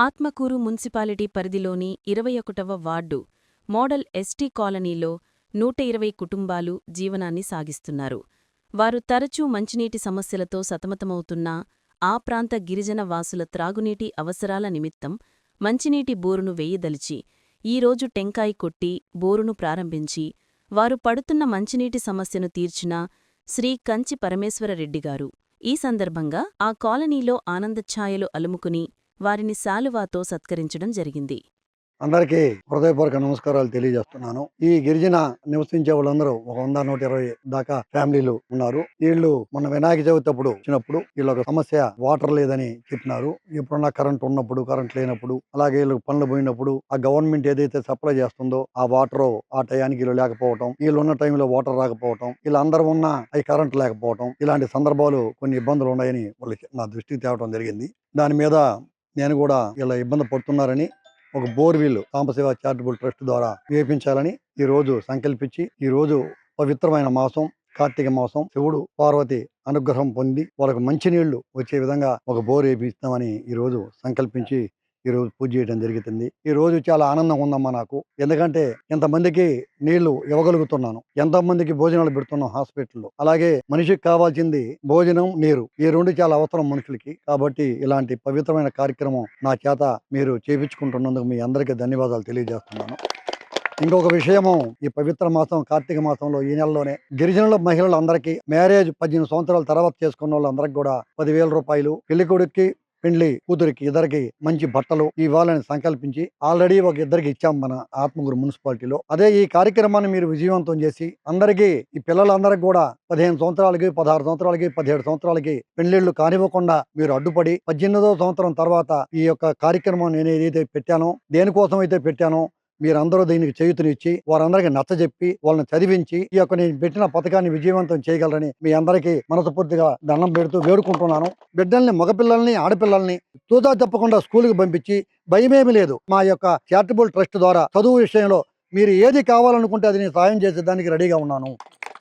Atmakur municipality పరిధిలోని 21వ ward model ST కాలనీలో 120 కుటుంబాలు జీవనాన్ని సాగిస్తున్నారు. వారు తరచూ మంచినీటి సమస్యలతో సతమతమవుతున్నా ఆ ప్రాంత గిరిజన వాసుల త్రాగునీటి అవసరాల నిమిత్తం మంచినీటి బోరును వేయదలిచి ఈరోజు టెంకాయి కొట్టి బోరును ప్రారంభించి వారు పడుతున్న మంచినీటి సమస్యను తీర్చిన శ్రీ కంచి పరమేశ్వరరెడ్డిగారు. ఈ సందర్భంగా ఆ కాలనీలో ఆనందఛాయలు అలుముకుని వారిని శాలువాతో సత్కరించడం జరిగింది. అందరికీ హృదయపూర్వక నమస్కారాలు తెలియజేస్తున్నాను. ఈ గిరిజన నివసించే వాళ్ళందరూ ఒక 100-120 దాకా ఫ్యామిలీలు ఉన్నారు. వీళ్ళు మొన్న వినాయక చవితి అప్పుడు వచ్చినప్పుడు వీళ్ళొక సమస్య వాటర్ లేదని చెప్పినారు. ఎప్పుడన్నా కరెంట్ ఉన్నప్పుడు, కరెంట్ లేనప్పుడు, అలాగే వీళ్ళు పనులు పోయినప్పుడు ఆ గవర్నమెంట్ ఏదైతే సప్లై చేస్తుందో ఆ వాటర్ ఆ టయానికి వీళ్ళు లేకపోవటం, వీళ్ళు ఉన్న టైంలో వాటర్ రాకపోవటం, వీళ్ళందరూ ఉన్న అవి కరెంట్ లేకపోవటం, ఇలాంటి సందర్భాలు కొన్ని ఇబ్బందులు ఉన్నాయని వాళ్ళు నా దృష్టికి తేవడం జరిగింది. దాని మీద నేను కూడా ఇలా ఇబ్బంది పడుతున్నారని ఒక బోర్వీల్ సాంబశివ చారిటబుల్ ట్రస్ట్ ద్వారా వేపించాలని ఈ రోజు సంకల్పించి, ఈ రోజు పవిత్రమైన మాసం కార్తీక మాసం, శివుడు పార్వతి అనుగ్రహం పొంది వాళ్ళకు మంచి నీళ్లు వచ్చే విధంగా ఒక బోర్ వేపిస్తామని ఈ రోజు సంకల్పించి ఈ రోజు పూజ చేయడం జరుగుతుంది. ఈ రోజు చాలా ఆనందంగా ఉందమ్మా నాకు. ఎందుకంటే ఎంతమందికి నీళ్లు ఇవ్వగలుగుతున్నాను, ఎంతో మందికి భోజనాలు పెడుతున్నాం హాస్పిటల్లో. అలాగే మనిషికి కావాల్సింది భోజనం, నీరు, ఈ రెండు చాలా అవసరం మనుషులకి. కాబట్టి ఇలాంటి పవిత్రమైన కార్యక్రమం నా చేత మీరు చేపించుకుంటున్నందుకు మీ అందరికీ ధన్యవాదాలు తెలియజేస్తున్నాను. ఇంకొక విషయము, ఈ పవిత్ర మాసం కార్తీక మాసంలో ఈ నెలలోనే గిరిజనుల మహిళలందరికీ మ్యారేజ్ 18 సంవత్సరాల తర్వాత చేసుకున్న వాళ్ళందరికీ కూడా 10,000 రూపాయలు, పెళ్లి కొడుక్కి పెండ్లి కూతురికి ఇద్దరికి మంచి బట్టలు ఇవ్వాలని సంకల్పించి ఆల్రెడీ ఒక ఇద్దరికి ఇచ్చాం మన ఆత్మకూరు మున్సిపాలిటీలో. అదే ఈ కార్యక్రమాన్ని మీరు విజయవంతం చేసి అందరికీ, ఈ పిల్లలందరికీ కూడా 15 సంవత్సరాలకి, 16 సంవత్సరాలకి, 17 సంవత్సరాలకి పెళ్లిళ్లు కానివ్వకుండా మీరు అడ్డుపడి 18వ సంవత్సరం తర్వాత ఈ యొక్క కార్యక్రమం నేను ఏదైతే పెట్టానో, దేనికోసం అయితే పెట్టానో మీరందరూ దీనికి చేయూతనిచ్చి వారందరికీ నచ్చజెప్పి వాళ్ళని చదివించి ఈ యొక్క నేను పెట్టిన పథకాన్ని విజయవంతం చేయగలరని మీ అందరికీ మనస్ఫూర్తిగా దండం పెడుతూ వేడుకుంటున్నాను. బిడ్డల్ని, మగపిల్లల్ని, ఆడపిల్లల్ని తూదా తప్పకుండా స్కూల్కి పంపించి భయమేమి లేదు. మా యొక్క చారిటబుల్ ట్రస్ట్ ద్వారా చదువు విషయంలో మీరు ఏది కావాలనుకుంటే అది నేను సాయం చేసేదానికి రెడీగా ఉన్నాను.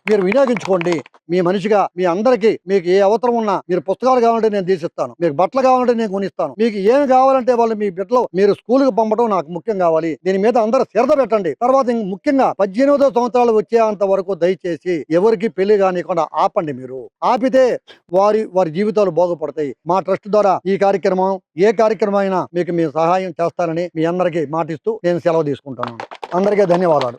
మీరు వినియోగించుకోండి. మీ మనిషిగా మీ అందరికీ మీకు ఏ అవసరం ఉన్నా, మీరు పుస్తకాలు కావాలంటే నేను తీసిస్తాను, మీకు బట్టలు కావాలంటే నేను కొనిస్తాను, మీకు ఏమి కావాలంటే వాళ్ళు మీ బిడ్డలు మీరు స్కూల్కి పంపడం నాకు ముఖ్యం కావాలి. దీని మీద అందరూ శ్రద్ధ పెట్టండి. తర్వాత ముఖ్యంగా 18వ సంవత్సరాలు వచ్చేంత వరకు దయచేసి ఎవరికి పెళ్లి కానికుండా ఆపండి. మీరు ఆపితే వారి జీవితాలు బాగుపడతాయి. మా ట్రస్ట్ ద్వారా ఈ కార్యక్రమం, ఏ కార్యక్రమం అయినా మీకు మీ సహాయం చేస్తానని మీ అందరికీ మాటిస్తూ నేను సెలవు తీసుకుంటాను. అందరికీ ధన్యవాదాలు.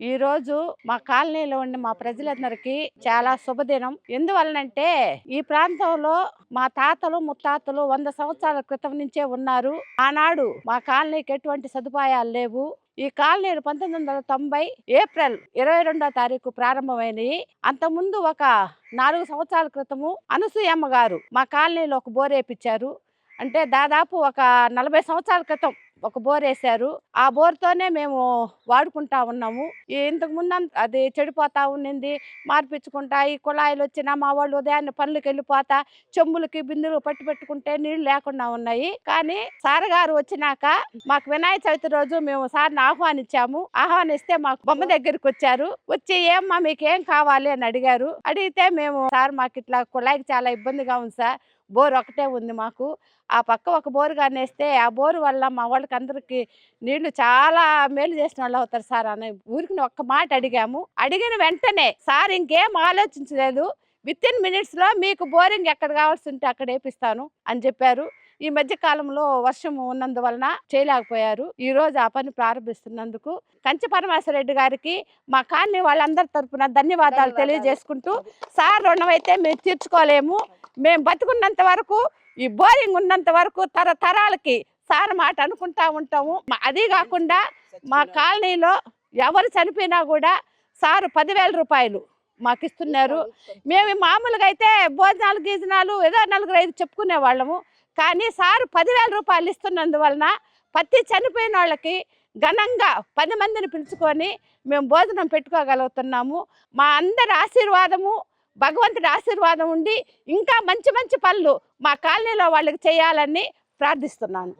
ఈ రోజు మా కాలనీలో ఉండే మా ప్రజలందరికీ చాలా శుభదినం. ఎందువలనంటే ఈ ప్రాంతంలో మా తాతలు ముత్తాతలు 100 సంవత్సరాల క్రితం నుంచే ఉన్నారు. ఆనాడు మా కాలనీకి ఎటువంటి సదుపాయాలు లేవు. ఈ కాలనీలు 1990 ఏప్రిల్ 22వ తారీఖు ప్రారంభమైనవి. అంతకుముందు ఒక 4 సంవత్సరాల క్రితము అనసూయమ్మ గారు మా కాలనీలో ఒక బోర్ వేయించారు. అంటే దాదాపు ఒక 40 సంవత్సరాల క్రితం ఒక బోర్ వేశారు. ఆ బోర్తోనే మేము వాడుకుంటా ఉన్నాము. ఇంతకు ముందు అది చెడిపోతా ఉన్నింది. మార్పించుకుంటా ఈ కుళాయిలు వచ్చినా మా వాళ్ళు ఉదయాన్నే పనులకు వెళ్ళిపోతా చెంబులకి బిందులు పెట్టుకుంటే నీళ్లు లేకుండా ఉన్నాయి. కానీ సార్ గారు వచ్చినాక మాకు వినాయక చవితి రోజు మేము సార్ని ఆహ్వానించాము. ఆహ్వానిస్తే మాకు బొమ్మ దగ్గరికి వచ్చారు. వచ్చి ఏమ్మా మీకు ఏం కావాలి అని అడిగారు. అడిగితే మేము సార్ మాకు ఇట్లా కుళాయికి చాలా ఇబ్బందిగా ఉంది సార్, బోర్ ఒకటే ఉంది మాకు, ఆ పక్క ఒక బోరు కానేస్తే ఆ బోరు వల్ల మా వాళ్ళకి అందరికి నీళ్లు చాలా మేలు చేసిన వాళ్ళు అవుతారు సార్ అని ఊరికి ఒక్క మాట అడిగాము. అడిగిన వెంటనే సార్ ఇంకేం ఆలోచించలేదు, వితిన్ మినిట్స్లో మీకు బోరింగ్ ఎక్కడ కావాల్సి ఉంటే అక్కడ వేపిస్తాను అని చెప్పారు. ఈ మధ్య కాలంలో వర్షం ఉన్నందువలన చేయలేకపోయారు. ఈ రోజు ఆ పని ప్రారంభిస్తున్నందుకు కంచి పరమేశ్వరరెడ్డి గారికి మా కాలనీ వాళ్ళందరి తరఫున ధన్యవాదాలు తెలియజేసుకుంటూ, సార్ రుణం అయితే మేము తీర్చుకోలేము. మేము బతుకున్నంత వరకు, ఈ బోరింగ్ ఉన్నంత వరకు తరతరాలకి సార్ మాట అనుకుంటా ఉంటాము. అది కాకుండా మా కాలనీలో ఎవరు చనిపోయినా కూడా సారు 10,000 రూపాయలు మాకు ఇస్తున్నారు. మేము మామూలుగా అయితే భోజనాలు గీజనాలు ఏదో 4-5 చెప్పుకునే వాళ్ళము. కానీ సారు 10,000 రూపాయలు ఇస్తున్నందువలన ప్రతి చనిపోయిన వాళ్ళకి ఘనంగా 10 మందిని పిలుచుకొని మేము భోజనం పెట్టుకోగలుగుతున్నాము. మా అందరి ఆశీర్వాదము, భగవంతుడి ఆశీర్వాదం ఉండి ఇంకా మంచి మంచి పనులు మా కాలనీలో వాళ్ళకి చేయాలని ప్రార్థిస్తున్నాను.